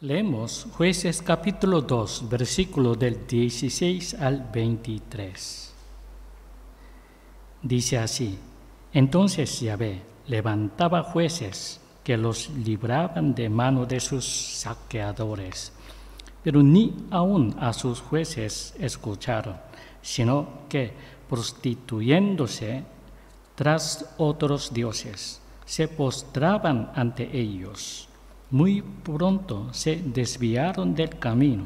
Leemos Jueces capítulo 2, versículo del 16 al 23. Dice así: Entonces Yahvé levantaba jueces que los libraban de mano de sus saqueadores, pero ni aun a sus jueces escucharon, sino que, prostituyéndose tras otros dioses, se postraban ante ellos. Muy pronto se desviaron del camino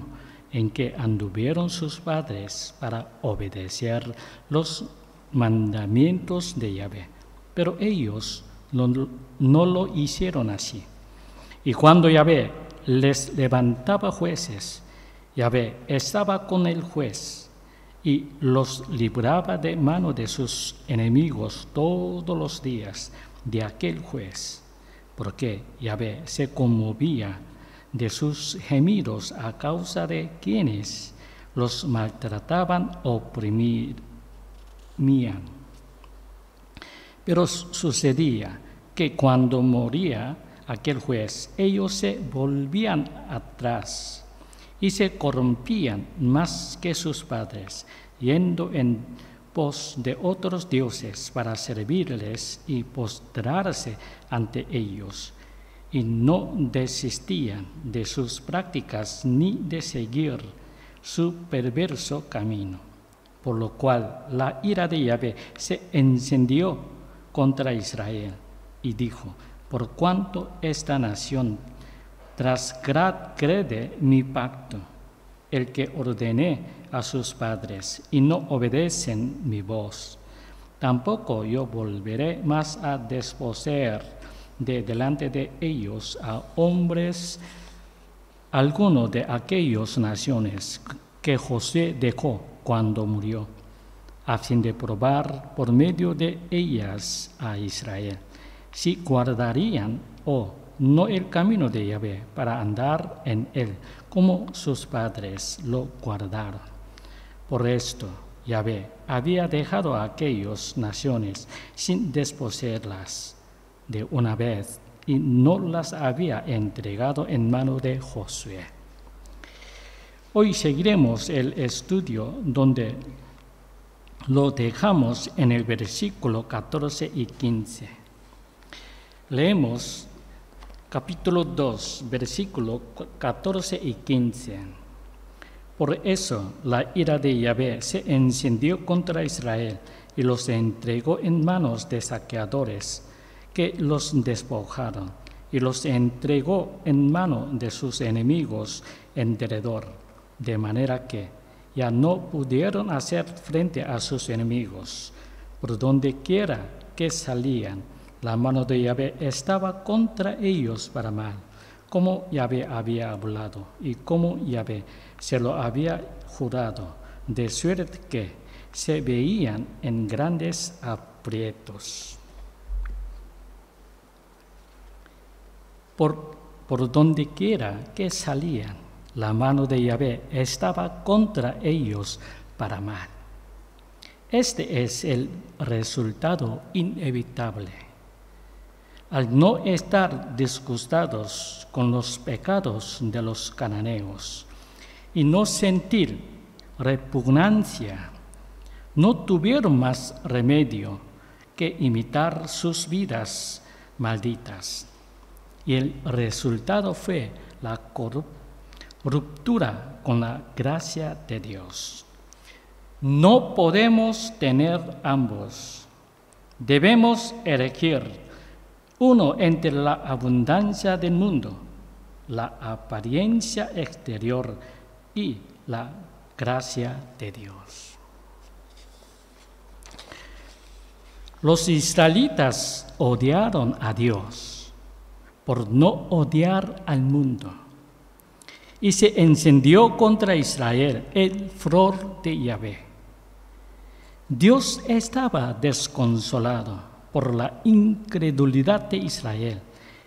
en que anduvieron sus padres para obedecer los mandamientos de Yahvé, pero ellos no lo hicieron así. Y cuando Yahvé les levantaba jueces, Yahvé estaba con el juez y los libraba de mano de sus enemigos todos los días de aquel juez, porque Yahvé se conmovía de sus gemidos a causa de quienes los maltrataban o oprimían. Pero sucedía que cuando moría aquel juez, ellos se volvían atrás y se corrompían más que sus padres, yendo en pos de otros dioses para servirles y postrarse ante ellos, y no desistían de sus prácticas ni de seguir su perverso camino. Por lo cual la ira de Yahvé se encendió contra Israel y dijo: por cuanto esta nación transgrede mi pacto, el que ordené a sus padres, y no obedecen mi voz, tampoco yo volveré más a desposeer de delante de ellos a hombres alguno de aquellas naciones que Josué dejó cuando murió, a fin de probar por medio de ellas a Israel, si guardarían o no el camino de Yahvé para andar en él, como sus padres lo guardaron. Por esto, Yahvé había dejado a aquellas naciones sin desposeerlas de una vez y no las había entregado en mano de Josué. Hoy seguiremos el estudio donde lo dejamos en el versículo 14 y 15. Leemos capítulo 2, versículo 14 y 15. Por eso la ira de Yahvé se encendió contra Israel y los entregó en manos de saqueadores que los despojaron, y los entregó en mano de sus enemigos en derredor, de manera que ya no pudieron hacer frente a sus enemigos. Por donde quiera que salían, la mano de Yahvé estaba contra ellos para mal, como Yahvé había hablado y como Yahvé se lo había jurado, de suerte que se veían en grandes aprietos. Por donde quiera que salían, la mano de Yahvé estaba contra ellos para mal. Este es el resultado inevitable. Al no estar disgustados con los pecados de los cananeos y no sentir repugnancia, no tuvieron más remedio que imitar sus vidas malditas. Y el resultado fue la ruptura con la gracia de Dios. No podemos tener ambos. Debemos elegir uno entre la abundancia del mundo, la apariencia exterior y la gracia de Dios. Los israelitas odiaron a Dios por no odiar al mundo, y se encendió contra Israel el furor de Yahvé. Dios estaba desconsolado por la incredulidad de Israel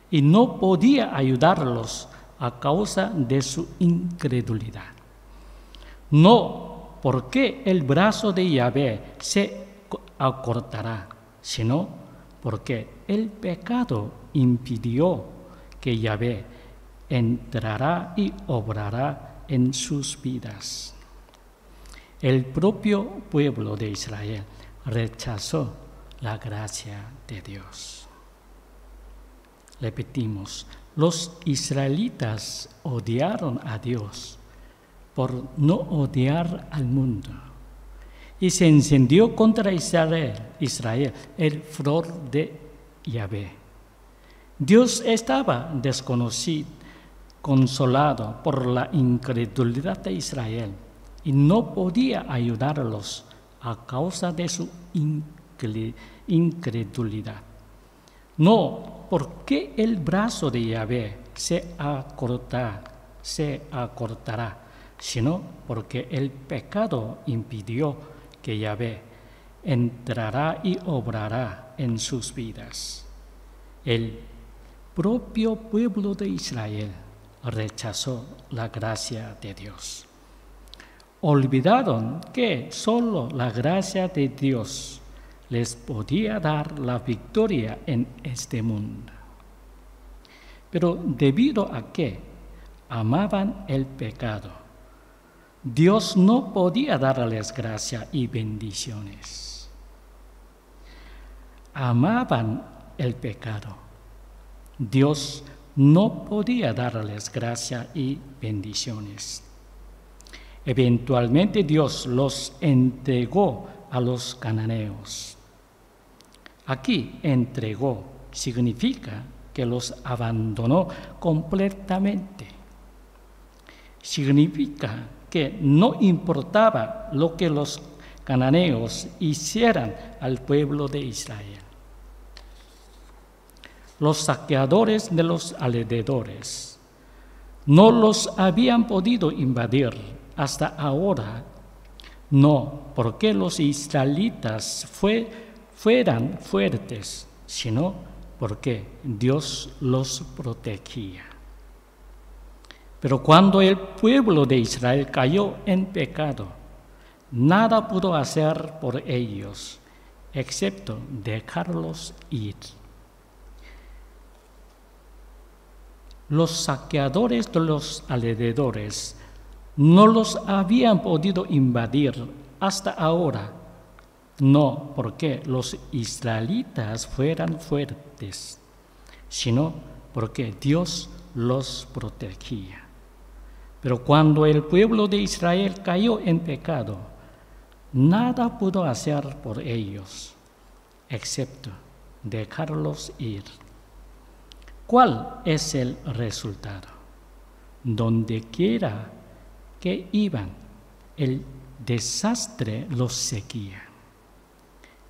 y no podía ayudarlos a causa de su incredulidad. No porque el brazo de Yahvé se acortará, sino porque el pecado impidió que Yahvé entrará y obrará en sus vidas. El propio pueblo de Israel rechazó la gracia de Dios. Repetimos, los israelitas odiaron a Dios por no odiar al mundo. Y se encendió contra Israel el furor de Yahvé. Dios estaba consolado por la incredulidad de Israel y no podía ayudarlos a causa de su incredulidad. No porque el brazo de Yahvé se acortará, sino porque el pecado impidió que Yahvé entrará y obrará en sus vidas. El propio pueblo de Israel rechazó la gracia de Dios. Olvidaron que solo la gracia de Dios les podía dar la victoria en este mundo. Pero debido a que amaban el pecado, Dios no podía darles gracia y bendiciones. Amaban el pecado. Dios no podía darles gracia y bendiciones. Eventualmente Dios los entregó a los cananeos. Aquí entregó significa que los abandonó completamente. Significa que no importaba lo que los cananeos hicieran al pueblo de Israel. Los saqueadores de los alrededores no los habían podido invadir hasta ahora, no porque los israelitas fueran fuertes, sino porque Dios los protegía. Pero cuando el pueblo de Israel cayó en pecado, nada pudo hacer por ellos, excepto dejarlos ir. Los saqueadores de los alrededores no los habían podido invadir hasta ahora, no porque los israelitas fueran fuertes, sino porque Dios los protegía. Pero cuando el pueblo de Israel cayó en pecado, nada pudo hacer por ellos, excepto dejarlos ir. ¿Cuál es el resultado? Donde quiera que iban, el desastre los seguía.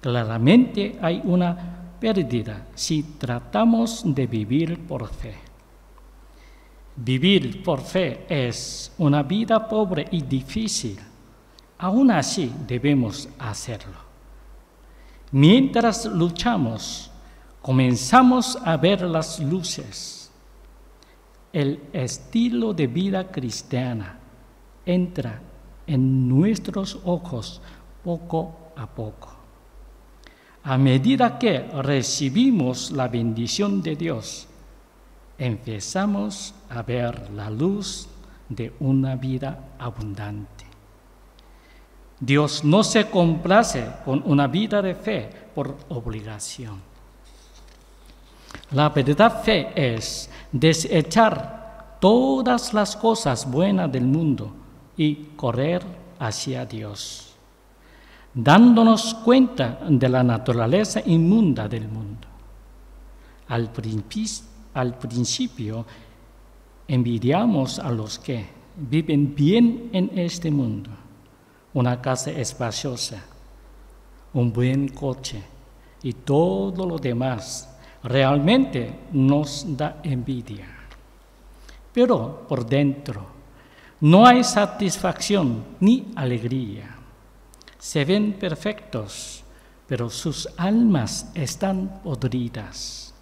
Claramente hay una pérdida si tratamos de vivir por fe. Vivir por fe es una vida pobre y difícil. Aún así debemos hacerlo. Mientras luchamos, comenzamos a ver las luces. El estilo de vida cristiana entra en nuestros ojos poco a poco. A medida que recibimos la bendición de Dios, empezamos a ver la luz de una vida abundante. Dios no se complace con una vida de fe por obligación. La verdadera fe es desechar todas las cosas buenas del mundo y correr hacia Dios, dándonos cuenta de la naturaleza inmunda del mundo. Al principio, envidiamos a los que viven bien en este mundo, una casa espaciosa, un buen coche y todo lo demás. Realmente nos da envidia. Pero por dentro no hay satisfacción ni alegría. Se ven perfectos, pero sus almas están podridas.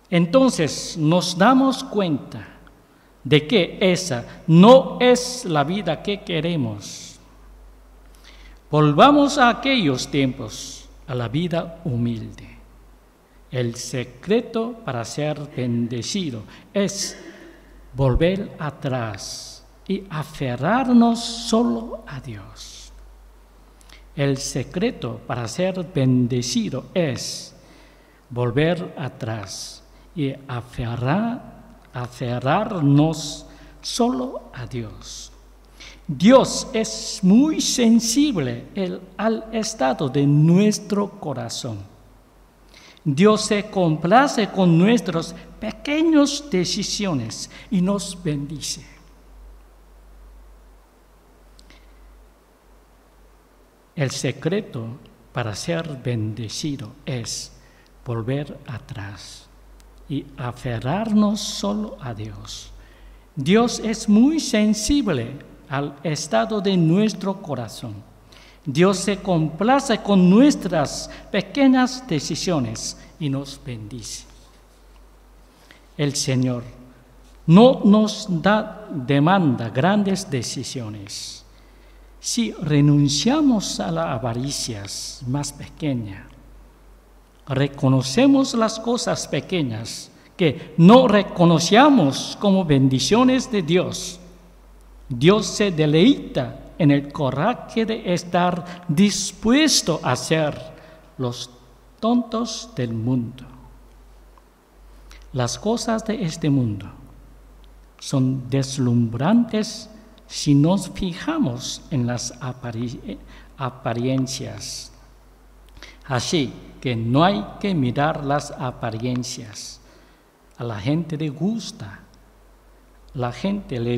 Entonces nos damos cuenta de que esa no es la vida que queremos. Volvamos a aquellos tiempos, a la vida humilde. El secreto para ser bendecido es volver atrás y aferrarnos solo a Dios. El secreto para ser bendecido es volver atrás y aferrarnos solo a Dios. Dios es muy sensible al estado de nuestro corazón. Dios se complace con nuestras pequeñas decisiones y nos bendice. El secreto para ser bendecido es volver atrás y aferrarnos solo a Dios. Dios es muy sensible al estado de nuestro corazón. Dios se complace con nuestras pequeñas decisiones y nos bendice. El Señor no nos demanda grandes decisiones. Si renunciamos a la avaricia más pequeña, reconocemos las cosas pequeñas que no reconocíamos como bendiciones de Dios, Dios se deleita en el coraje de estar dispuesto a ser los tontos del mundo. Las cosas de este mundo son deslumbrantes si nos fijamos en las apariencias. Así que no hay que mirar las apariencias. A la gente le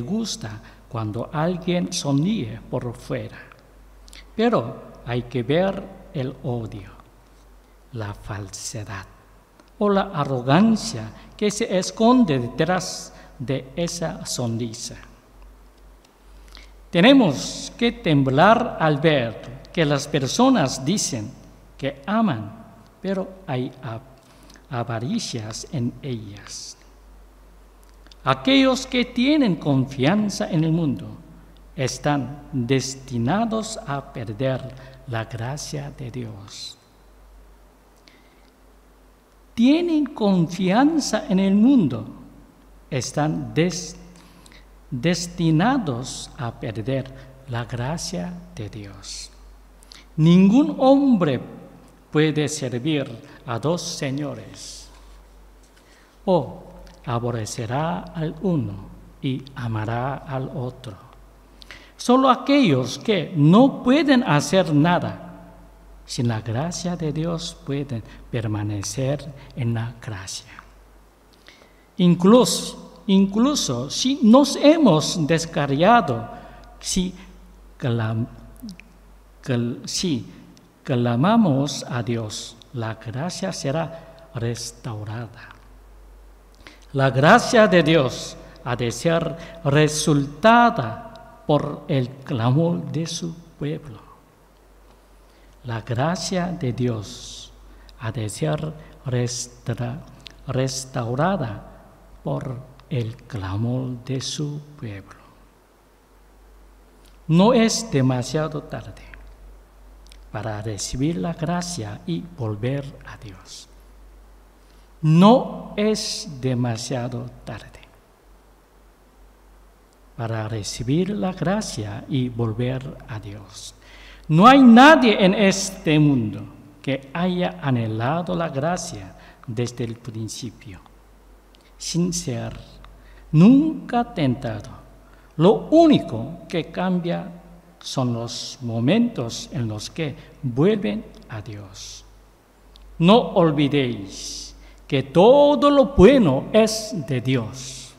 gusta cuando alguien sonríe por fuera. Pero hay que ver el odio, la falsedad o la arrogancia que se esconde detrás de esa sonrisa. Tenemos que temblar al ver que las personas dicen que aman, pero hay avaricias en ellas. Aquellos que tienen confianza en el mundo están destinados a perder la gracia de Dios. Tienen confianza en el mundo, están destinados a perder la gracia de Dios. Ningún hombre puede servir a dos señores. O aborrecerá al uno y amará al otro. Solo aquellos que no pueden hacer nada sin la gracia de Dios pueden permanecer en la gracia. Incluso si nos hemos descarriado, si clamamos a Dios, la gracia será restaurada. La gracia de Dios ha de ser resultada por el clamor de su pueblo. La gracia de Dios ha de ser restaurada por el clamor de su pueblo. No es demasiado tarde para recibir la gracia y volver a Dios. No es demasiado tarde para recibir la gracia y volver a Dios. No hay nadie en este mundo que haya anhelado la gracia desde el principio, sin ser nunca tentado. Lo único que cambia son los momentos en los que vuelven a Dios. No olvidéis que todo lo bueno es de Dios.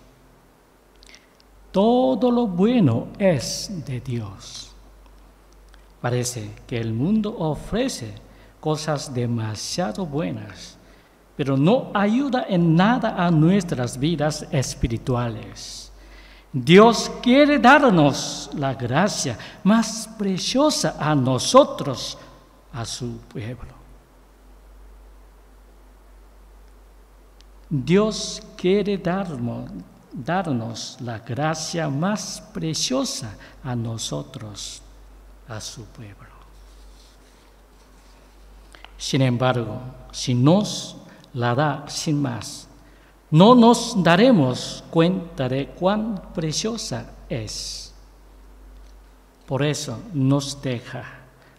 Todo lo bueno es de Dios. Parece que el mundo ofrece cosas demasiado buenas, pero no ayuda en nada a nuestras vidas espirituales. Dios quiere darnos la gracia más preciosa a nosotros, a su pueblo. Dios quiere darnos la gracia más preciosa a nosotros, a su pueblo. Sin embargo, si nos la da sin más. No nos daremos cuenta de cuán preciosa es. Por eso nos deja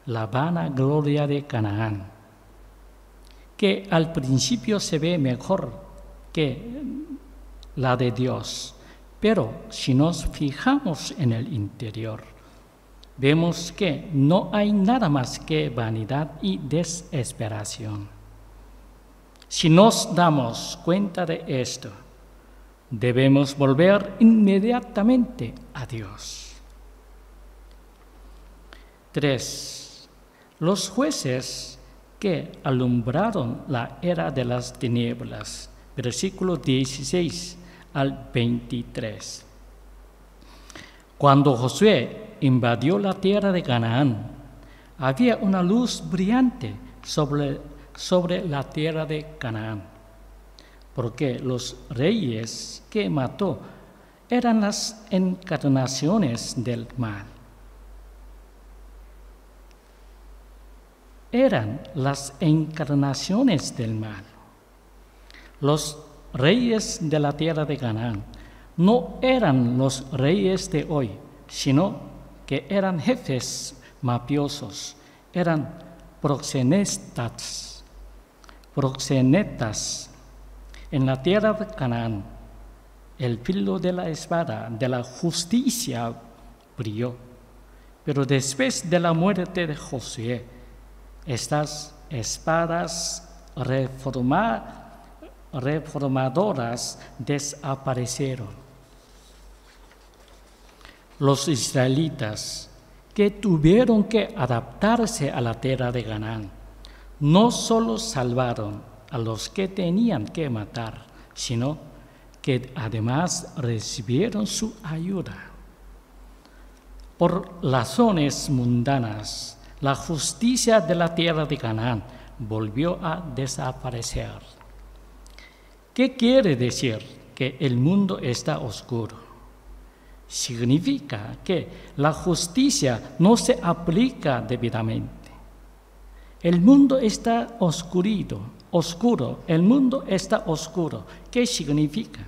la vana gloria de Canaán, que al principio se ve mejor que la de Dios, pero si nos fijamos en el interior, vemos que no hay nada más que vanidad y desesperación. Si nos damos cuenta de esto, debemos volver inmediatamente a Dios. 3. Los jueces que alumbraron la era de las tinieblas, versículo 16 al 23. Cuando Josué invadió la tierra de Canaán, había una luz brillante sobre la tierra de Canaán, porque los reyes que mató eran las encarnaciones del mal. Eran las encarnaciones del mal. Los reyes de la tierra de Canaán no eran los reyes de hoy, sino que eran jefes mafiosos, eran proxenetas en la tierra de Canaán. El filo de la espada de la justicia brilló, pero después de la muerte de Josué, estas espadas reformadoras desaparecieron. Los israelitas que tuvieron que adaptarse a la tierra de Canaán no solo salvaron a los que tenían que matar, sino que además recibieron su ayuda. Por razones mundanas, la justicia de la tierra de Canaán volvió a desaparecer. ¿Qué quiere decir que el mundo está oscuro? Significa que la justicia no se aplica debidamente. El mundo está oscuro. El mundo está oscuro. ¿Qué significa?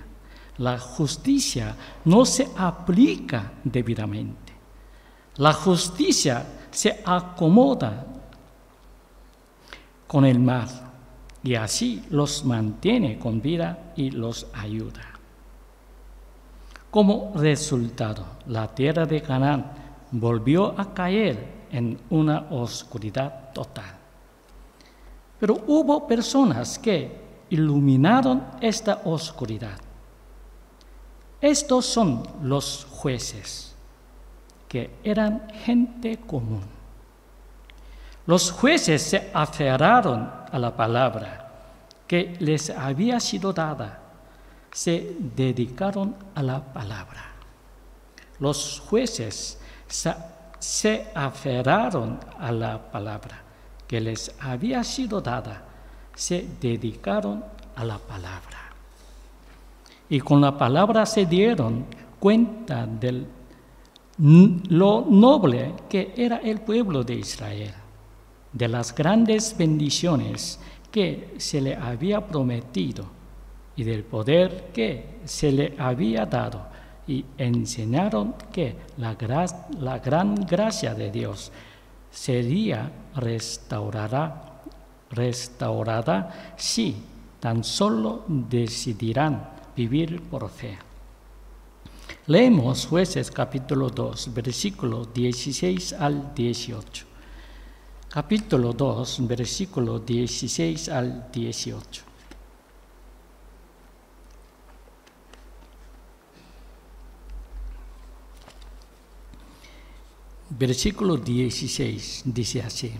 La justicia no se aplica debidamente. La justicia se acomoda con el mal y así los mantiene con vida y los ayuda. Como resultado, la tierra de Canaán volvió a caer en una oscuridad total. Pero hubo personas que iluminaron esta oscuridad. Estos son los jueces, que eran gente común. Los jueces se aferraron a la palabra que les había sido dada, se dedicaron a la palabra. Los jueces se aferraron a la palabra que les había sido dada, se dedicaron a la palabra. Y con la palabra se dieron cuenta de lo noble que era el pueblo de Israel, de las grandes bendiciones que se le había prometido y del poder que se le había dado, y enseñaron que la gran gracia de Dios sería restaurada si tan solo decidirán vivir por fe. Leemos Jueces capítulo 2, versículo 16 al 18. Capítulo 2, versículo 16 al 18. Versículo 16 dice así: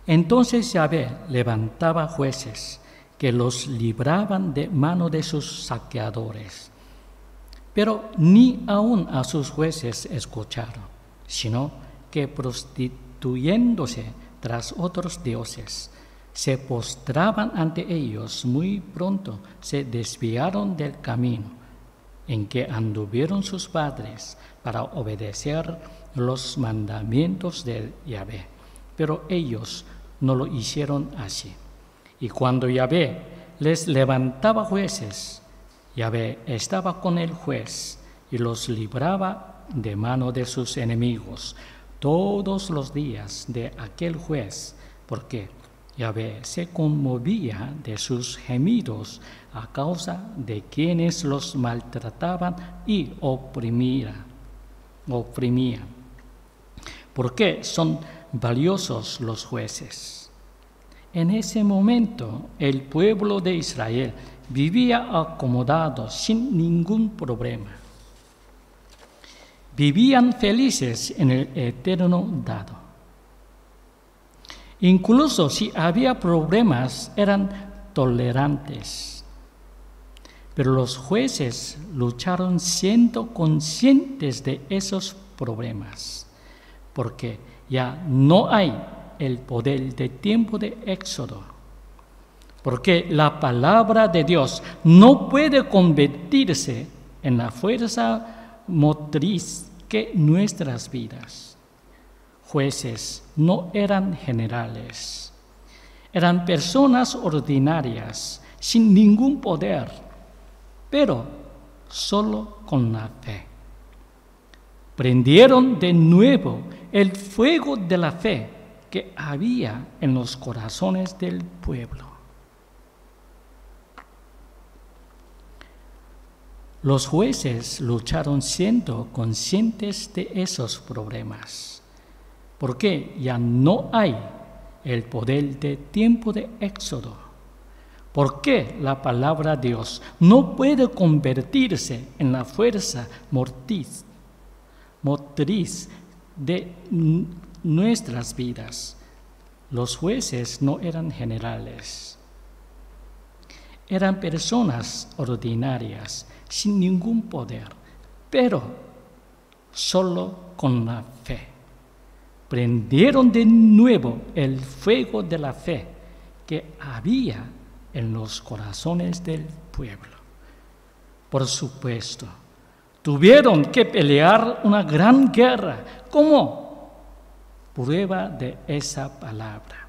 Entonces Yahvé levantaba jueces que los libraban de mano de sus saqueadores, pero ni aun a sus jueces escucharon, sino que prostituyéndose tras otros dioses, se postraban ante ellos. Muy pronto se desviaron del camino en que anduvieron sus padres para obedecer los mandamientos de Yahvé, pero ellos no lo hicieron así. Y cuando Yahvé les levantaba jueces, Yahvé estaba con el juez y los libraba de mano de sus enemigos todos los días de aquel juez, porque Yahvé se conmovía de sus gemidos a causa de quienes los maltrataban y oprimían. Porque son valiosos los jueces. En ese momento, el pueblo de Israel vivía acomodado sin ningún problema. Vivían felices en el eterno dado. Incluso si había problemas, eran tolerantes. Pero los jueces lucharon siendo conscientes de esos problemas, porque ya no hay el poder del tiempo de Éxodo, porque la palabra de Dios no puede convertirse en la fuerza motriz que nuestras vidas. Jueces no eran generales, eran personas ordinarias, sin ningún poder, pero solo con la fe. Prendieron de nuevo el fuego de la fe que había en los corazones del pueblo. Los jueces lucharon siendo conscientes de esos problemas, porque ya no hay el poder de tiempo de Éxodo, porque la palabra de Dios no puede convertirse en la fuerza motriz de nuestras vidas. Los jueces no eran generales, eran personas ordinarias, sin ningún poder, pero solo con la fe. Prendieron de nuevo el fuego de la fe que había en los corazones del pueblo. Por supuesto, tuvieron que pelear una gran guerra como prueba de esa palabra.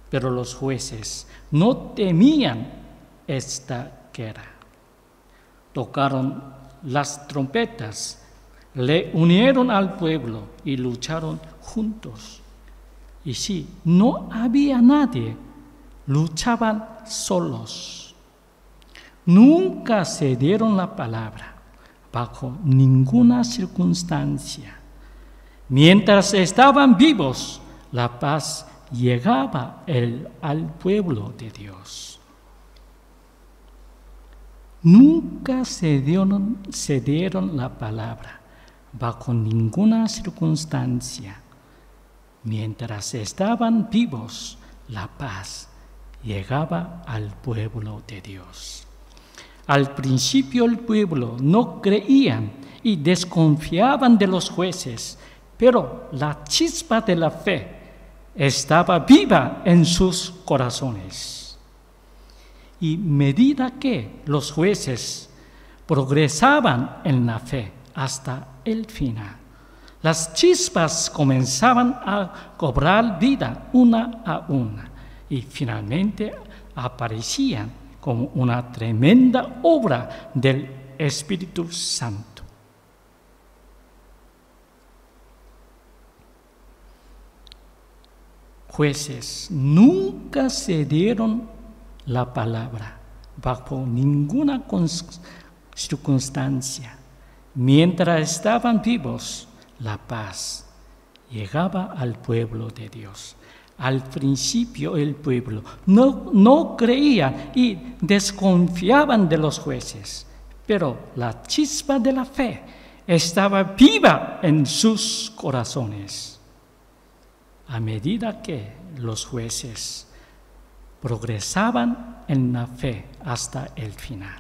Pero los jueces no temían esta guerra. Tocaron las trompetas, le unieron al pueblo y lucharon juntos. Y si no había nadie, luchaban solos. Nunca se dieron la palabra, bajo ninguna circunstancia. Mientras estaban vivos, la paz llegaba al pueblo de Dios. Nunca se dieron la palabra, bajo ninguna circunstancia. Mientras estaban vivos, la paz llegaba al pueblo de Dios. Al principio el pueblo no creían y desconfiaban de los jueces, pero la chispa de la fe estaba viva en sus corazones. Y medida que los jueces progresaban en la fe hasta el final, las chispas comenzaban a cobrar vida una a una y finalmente aparecían como una tremenda obra del Espíritu Santo. Jueces nunca se dieron la palabra bajo ninguna circunstancia. Mientras estaban vivos, la paz llegaba al pueblo de Dios. Al principio el pueblo no creía y desconfiaban de los jueces, pero la chispa de la fe estaba viva en sus corazones. A medida que los jueces progresaban en la fe hasta el final,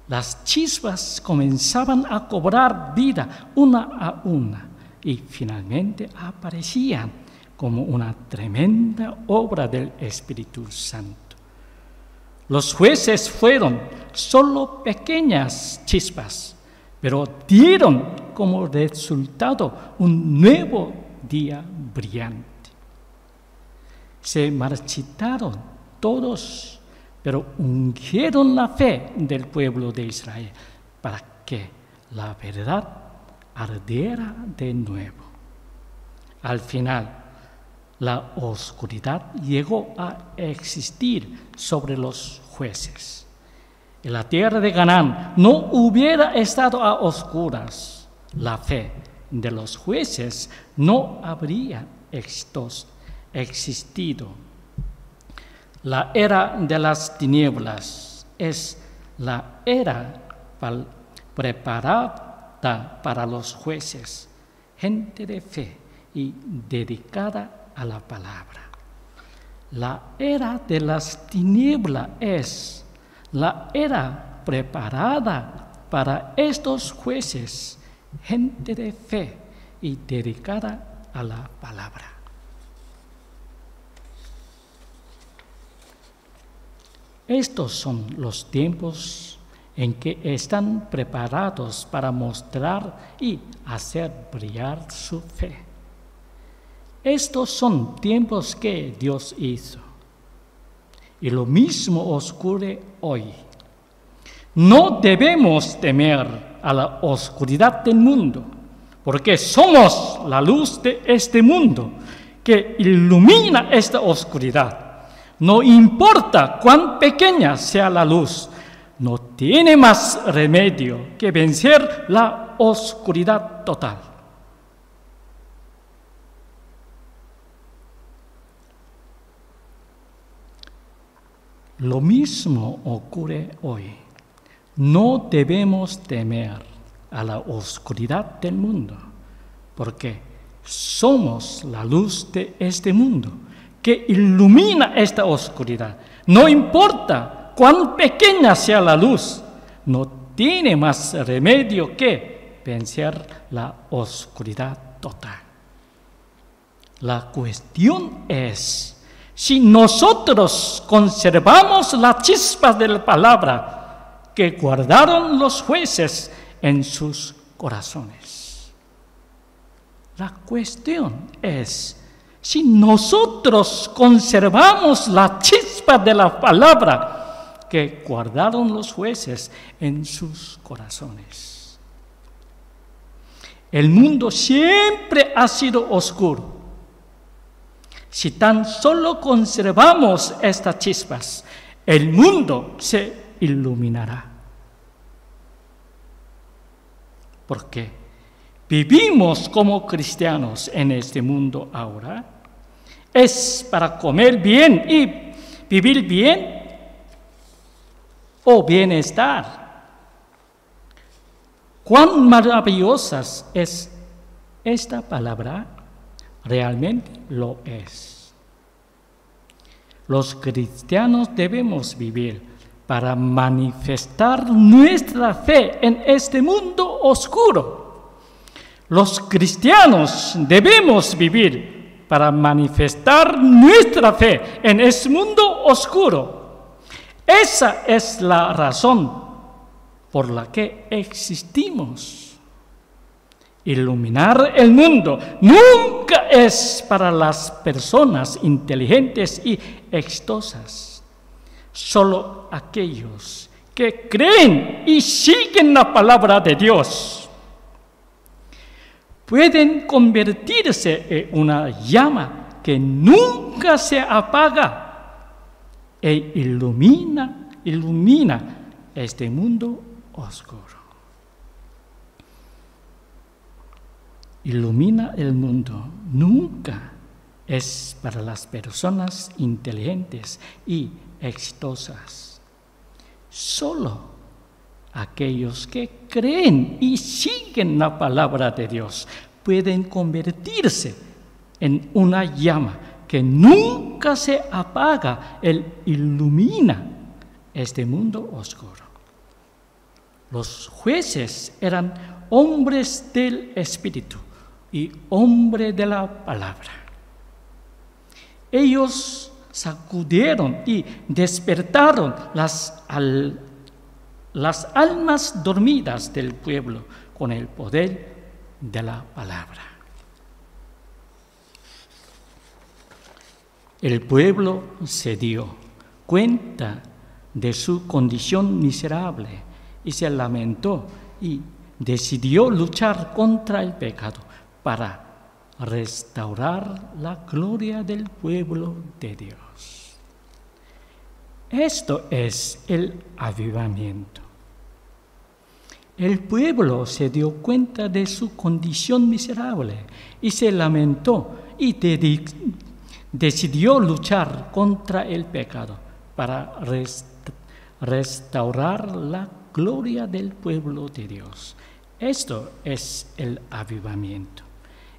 las chispas comenzaban a cobrar vida una a una y finalmente aparecían como una tremenda obra del Espíritu Santo. Los jueces fueron solo pequeñas chispas, pero dieron como resultado un nuevo día brillante. Se marchitaron todos, pero ungieron la fe del pueblo de Israel para que la verdad ardiera de nuevo. Al final, la oscuridad llegó a existir sobre los jueces. En la tierra de Canaán no hubiera estado a oscuras. La fe de los jueces no habría existido. La era de las tinieblas es la era preparada para los jueces, gente de fe y dedicada a la palabra. La era de las tinieblas es la era preparada para estos jueces, gente de fe y dedicada a la palabra. Estos son los tiempos en que están preparados para mostrar y hacer brillar su fe. Estos son tiempos que Dios hizo. Y lo mismo ocurre hoy. No debemos temer a la oscuridad del mundo, porque somos la luz de este mundo que ilumina esta oscuridad. No importa cuán pequeña sea la luz, no tiene más remedio que vencer la oscuridad total. Lo mismo ocurre hoy. No debemos temer a la oscuridad del mundo, porque somos la luz de este mundo que ilumina esta oscuridad. No importa cuán pequeña sea la luz, no tiene más remedio que vencer la oscuridad total. La cuestión es si nosotros conservamos la chispa de la palabra que guardaron los jueces en sus corazones. La cuestión es si nosotros conservamos la chispa de la palabra que guardaron los jueces en sus corazones. El mundo siempre ha sido oscuro. Si tan solo conservamos estas chispas, el mundo se iluminará. Porque vivimos como cristianos en este mundo ahora. ¿Es para comer bien y vivir bien o bienestar? ¿Cuán maravillosa es esta palabra? Realmente lo es. Los cristianos debemos vivir para manifestar nuestra fe en este mundo oscuro. Los cristianos debemos vivir para manifestar nuestra fe en este mundo oscuro. Esa es la razón por la que existimos. Iluminar el mundo nunca es para las personas inteligentes y exitosas. Solo aquellos que creen y siguen la palabra de Dios pueden convertirse en una llama que nunca se apaga e ilumina este mundo oscuro. Ilumina el mundo nunca es para las personas inteligentes y exitosas. Solo aquellos que creen y siguen la palabra de Dios pueden convertirse en una llama que nunca se apaga e ilumina este mundo oscuro. Los jueces eran hombres del Espíritu y hombres de la palabra. Ellos sacudieron y despertaron las almas dormidas del pueblo con el poder de la palabra. El pueblo se dio cuenta de su condición miserable y se lamentó y decidió luchar contra el pecado para restaurar la gloria del pueblo de Dios. Esto es el avivamiento. El pueblo se dio cuenta de su condición miserable y se lamentó y decidió luchar contra el pecado para restaurar la gloria del pueblo de Dios. Esto es el avivamiento.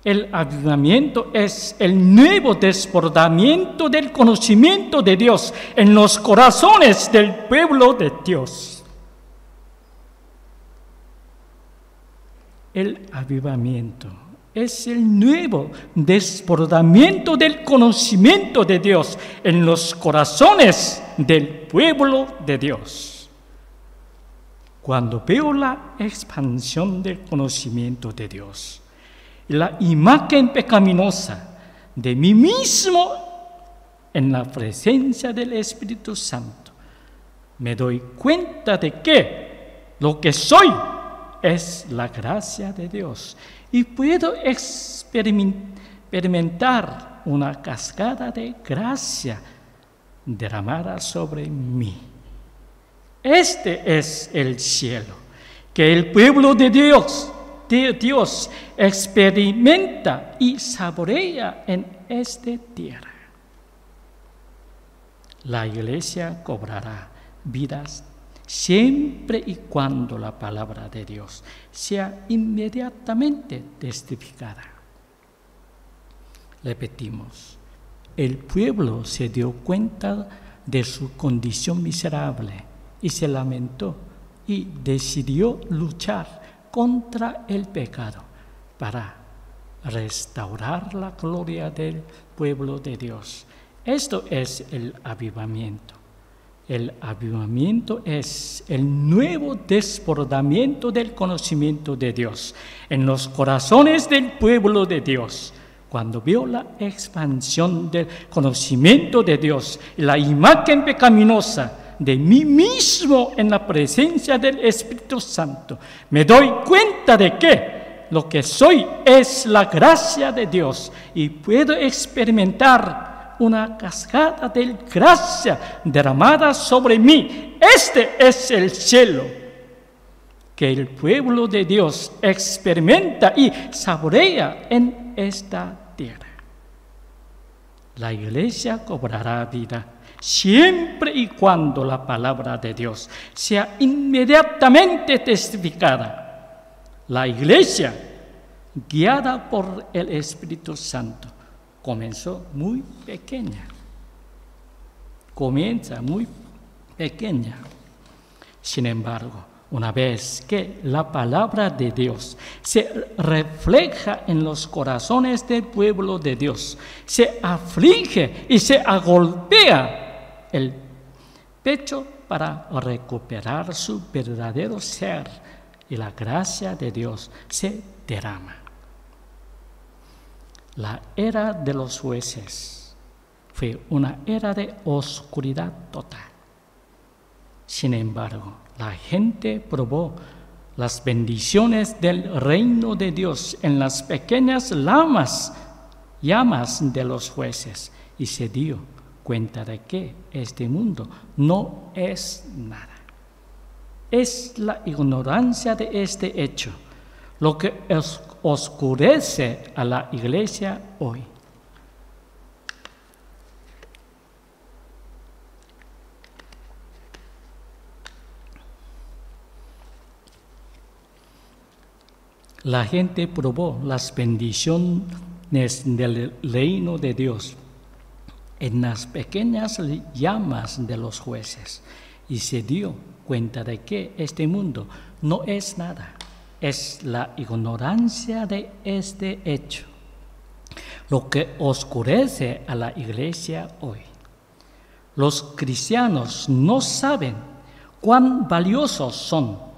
El avivamiento es el nuevo desbordamiento del conocimiento de Dios en los corazones del pueblo de Dios. El avivamiento es el nuevo desbordamiento del conocimiento de Dios en los corazones del pueblo de Dios. Cuando veo la expansión del conocimiento de Dios, la imagen pecaminosa de mí mismo en la presencia del Espíritu Santo, me doy cuenta de que lo que soy es la gracia de Dios y puedo experimentar una cascada de gracia derramada sobre mí. Este es el cielo que el pueblo de Dios experimenta y saborea en esta tierra. La iglesia cobrará vidas siempre y cuando la palabra de Dios sea inmediatamente testificada. Repetimos, el pueblo se dio cuenta de su condición miserable y se lamentó y decidió luchar contra el pecado para restaurar la gloria del pueblo de Dios. Esto es el avivamiento. El avivamiento es el nuevo desbordamiento del conocimiento de Dios en los corazones del pueblo de Dios. Cuando veo la expansión del conocimiento de Dios, la imagen pecaminosa de mí mismo en la presencia del Espíritu Santo, me doy cuenta de que lo que soy es la gracia de Dios y puedo experimentar una cascada de gracia derramada sobre mí. Este es el cielo que el pueblo de Dios experimenta y saborea en esta tierra. La iglesia cobrará vida siempre y cuando la palabra de Dios sea inmediatamente testificada. La iglesia, guiada por el Espíritu Santo, comenzó muy pequeña. Comienza muy pequeña. Sin embargo, una vez que la palabra de Dios se refleja en los corazones del pueblo de Dios, se aflige y se agolpea el pecho para recuperar su verdadero ser y la gracia de Dios se derrama. La era de los jueces fue una era de oscuridad total. Sin embargo, la gente probó las bendiciones del reino de Dios en las pequeñas llamas de los jueces y se dio cuenta de que este mundo no es nada. Es la ignorancia de este hecho lo que oscurece a la iglesia hoy. La gente probó las bendiciones del reino de Dios en las pequeñas llamas de los jueces y se dio cuenta de que este mundo no es nada. Es la ignorancia de este hecho lo que oscurece a la iglesia hoy. Los cristianos no saben cuán valiosos son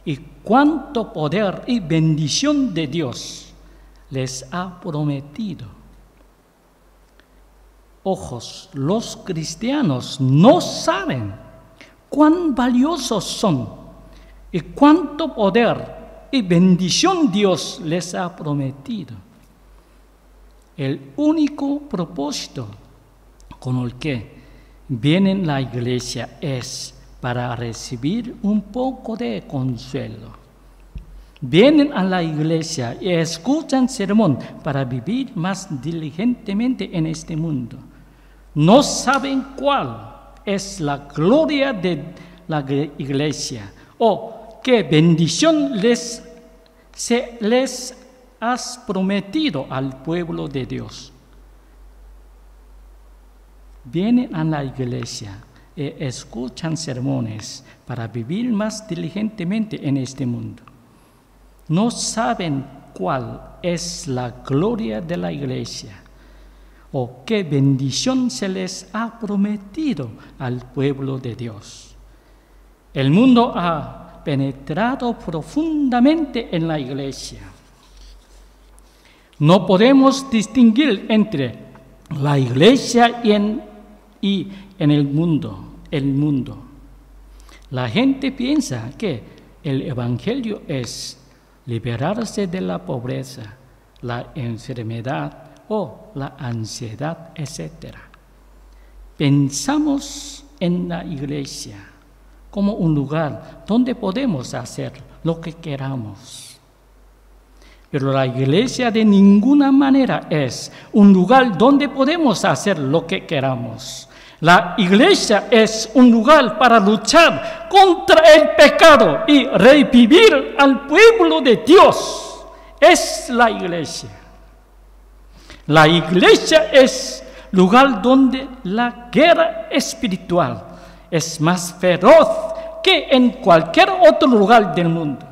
y cuánto poder y bendición de Dios les ha prometido. ojos los cristianos no saben cuán valiosos son y cuánto poder y bendición Dios les ha prometido. El único propósito con el que vienen a la iglesia es para recibir un poco de consuelo. Vienen a la iglesia y escuchan sermón para vivir más diligentemente en este mundo. No saben cuál es la gloria de la iglesia o qué bendición se les has prometido al pueblo de Dios. Vienen a la iglesia y escuchan sermones para vivir más diligentemente en este mundo. No saben cuál es la gloria de la iglesia o qué bendición se les ha prometido al pueblo de Dios. El mundo ha penetrado profundamente en la iglesia. No podemos distinguir entre la iglesia y en el mundo. La gente piensa que el evangelio es liberarse de la pobreza, la enfermedad o la ansiedad, etc. Pensamos en la iglesia como un lugar donde podemos hacer lo que queramos. Pero la iglesia de ninguna manera es un lugar donde podemos hacer lo que queramos. La iglesia es un lugar para luchar contra el pecado y revivir al pueblo de Dios. Es la iglesia. La iglesia es lugar donde la guerra espiritual es más feroz que en cualquier otro lugar del mundo.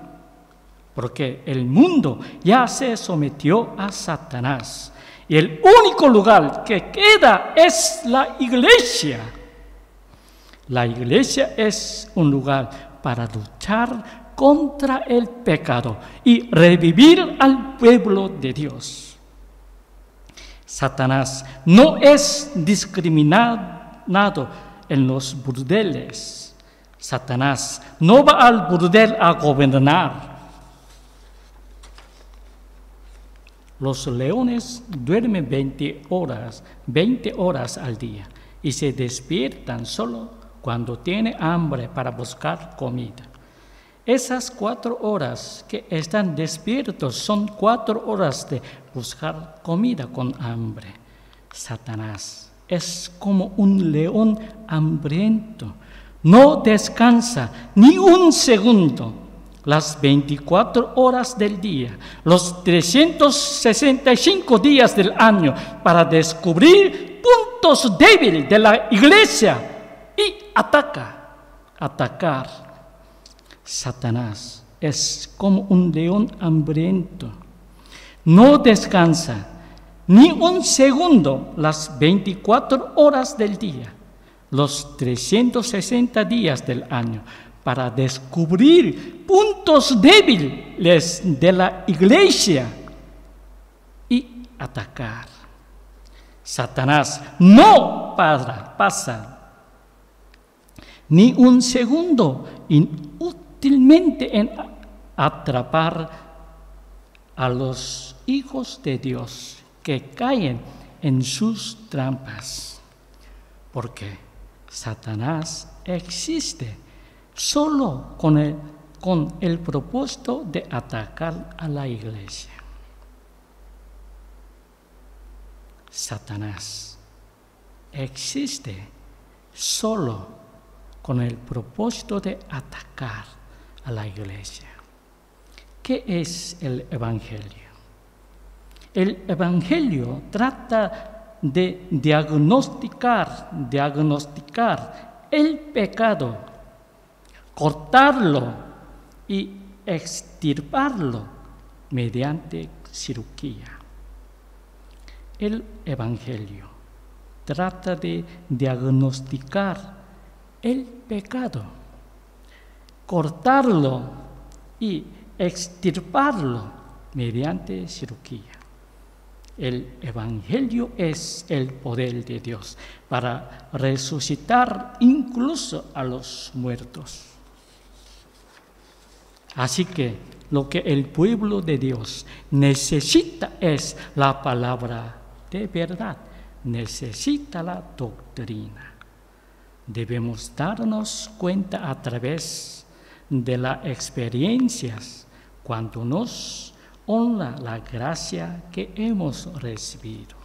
Porque el mundo ya se sometió a Satanás. Y el único lugar que queda es la iglesia. La iglesia es un lugar para luchar contra el pecado y revivir al pueblo de Dios. Satanás no es discriminado en los burdeles. Satanás no va al burdel a gobernar. Los leones duermen 20 horas al día y se despiertan solo cuando tienen hambre para buscar comida. Esas 4 horas que están despiertos son 4 horas de buscar comida con hambre. Satanás es como un león hambriento. No descansa ni un segundo. Las 24 horas del día, los 365 días del año, para descubrir puntos débiles de la iglesia y atacar. Satanás es como un león hambriento. No descansa ni un segundo las 24 horas del día, los 360 días del año, para descubrir puntos débiles de la iglesia y atacar. Satanás no pasa ni un segundo inútilmente en atrapar a los hijos de Dios que caen en sus trampas, porque Satanás existe solo con el propósito de atacar a la iglesia. Satanás existe solo con el propósito de atacar a la iglesia. ¿Qué es el Evangelio? El Evangelio trata de diagnosticar el pecado, cortarlo y extirparlo mediante cirugía. El Evangelio trata de diagnosticar el pecado, cortarlo y extirparlo mediante cirugía. El Evangelio es el poder de Dios para resucitar incluso a los muertos. Así que lo que el pueblo de Dios necesita es la palabra de verdad, necesita la doctrina. Debemos darnos cuenta a través de las experiencias cuando nos honra la gracia que hemos recibido.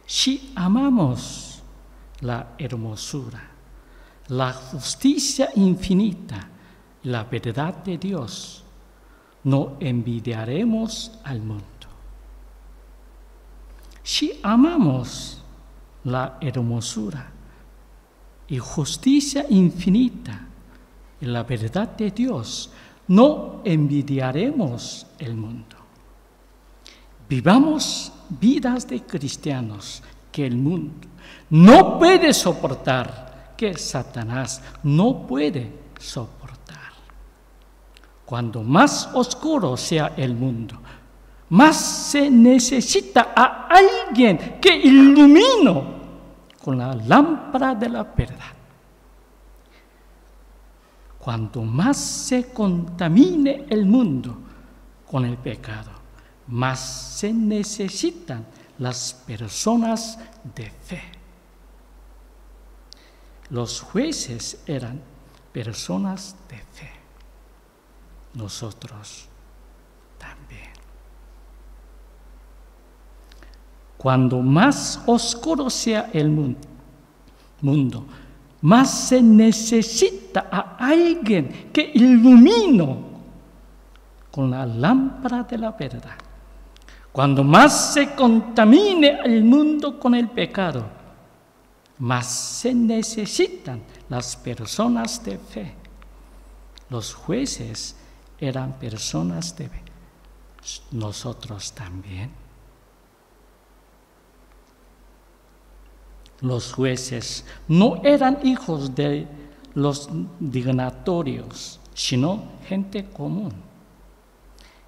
Si amamos la hermosura, la justicia infinita, la verdad de Dios, no envidiaremos al mundo. Si amamos la hermosura y justicia infinita y la verdad de Dios, no envidiaremos el mundo. Vivamos vidas de cristianos que el mundo no puede soportar, que Satanás no puede soportar. Cuando más oscuro sea el mundo, más se necesita a alguien que ilumine con la lámpara de la verdad. Cuanto más se contamine el mundo con el pecado, más se necesitan las personas de fe. Los jueces eran personas de fe. Nosotros también. Cuando más oscuro sea el mundo, más se necesita a alguien que ilumine con la lámpara de la verdad. Cuando más se contamine el mundo con el pecado, más se necesitan las personas de fe. Los jueces eran personas de fe. Nosotros también. Los jueces no eran hijos de los dignatorios, sino gente común.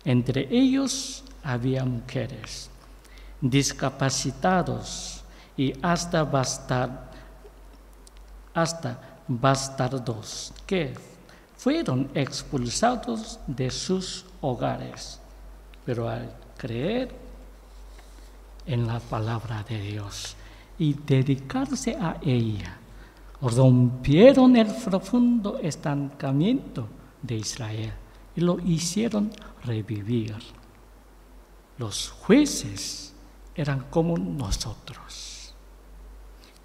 Entre ellos había mujeres, discapacitados y hasta bastardos que fueron expulsados de sus hogares, pero al creer en la palabra de Dios y dedicarse a ella, rompieron el profundo estancamiento de Israel y lo hicieron revivir. Los jueces eran como nosotros.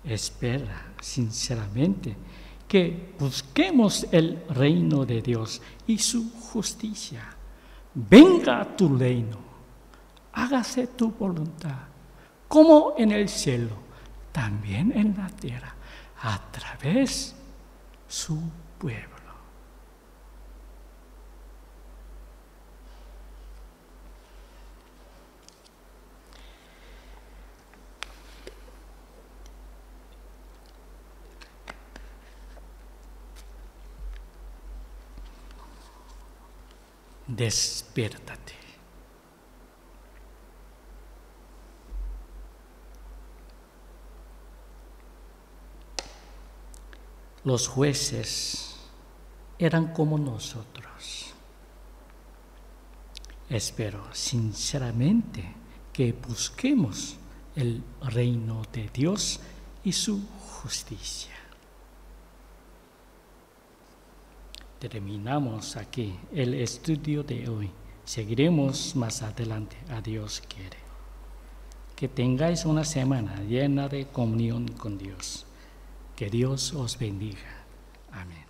Espera sinceramente que busquemos el reino de Dios y su justicia. Venga a tu reino, hágase tu voluntad, como en el cielo, también en la tierra, a través de su pueblo. Despiértate. Los jueces eran como nosotros. Espero sinceramente que busquemos el reino de Dios y su justicia. Terminamos aquí el estudio de hoy. Seguiremos más adelante, a Dios quiere. Que tengáis una semana llena de comunión con Dios. Que Dios os bendiga. Amén.